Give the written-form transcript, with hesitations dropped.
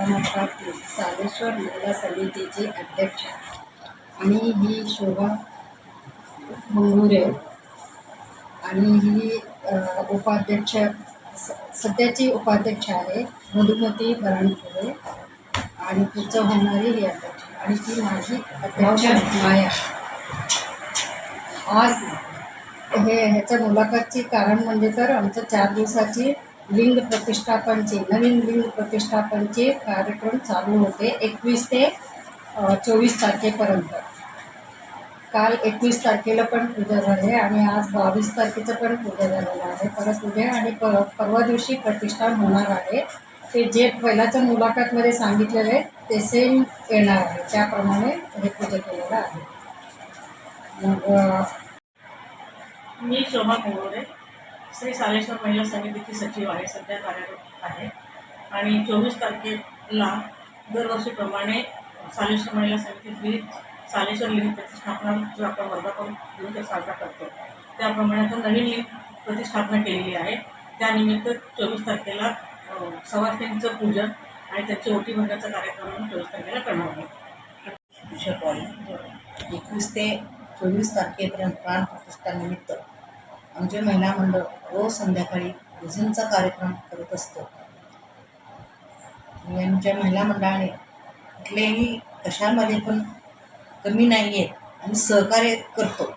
महाराष्ट्रातील सालेश्वर महिला समितीची अध्यक्ष आणि ही शोभा मंगुरे आणि ही उपाध्यक्ष सध्याची उपाध्यक्ष आहे मधुमती बराणपुरे आणि पुढचं होणारी ही अध्यक्ष आणि ती माझी अध्यक्ष माया. आज ह्याच्या मुलाखतची कारण म्हणजे तर आमचं 4 दिवसाची लिंग प्रतिष्ठापनचे नवीन लिंग प्रतिष्ठापनचे कार्यक्रम चालू होते 21 ते 24 तारखेपर्यंत. काल 21 तारखेला पण पूजा झाली आणि आज 22 तारखेचं पण पूजा झालेलं आहे. परत उद्या आणि परवा दिवशी प्रतिष्ठान होणार आहे. ते जे पहिल्याच्या मुलाखतमध्ये सांगितलेले ते सेम येणार आहे, त्याप्रमाणे हे पूजा केलेलं आहे. मग मी शोभा मंगुरे श्री सालेश्वर महिला समितीची सचिव आहे, सध्या कार्यरत आहे. आणि 24 तारखेला दरवर्षीप्रमाणे सालेश्वर महिला समितीची सालेश्वर लिंग प्रतिष्ठापना जो आपण वर्धापन दिन साजरा करतो त्याप्रमाणे आता नवीन लिंग प्रतिष्ठापना केलेली आहे. त्यानिमित्त 24 तारखेला सवाष्णींचं पूजन आणि त्यांची ओटी भरण्याचा कार्यक्रम 24 तारखेला करणार आहे. 21 ते 24 तारखेपर्यंत प्राण प्रतिष्ठानिमित्त आमचे महिला मंडळ रोज संध्याकाळी भजनचा कार्यक्रम करत असतो. आमच्या महिला मंडळाने कुठल्याही कशामध्ये पण कमी नाही आहे आणि सहकार्य करतो.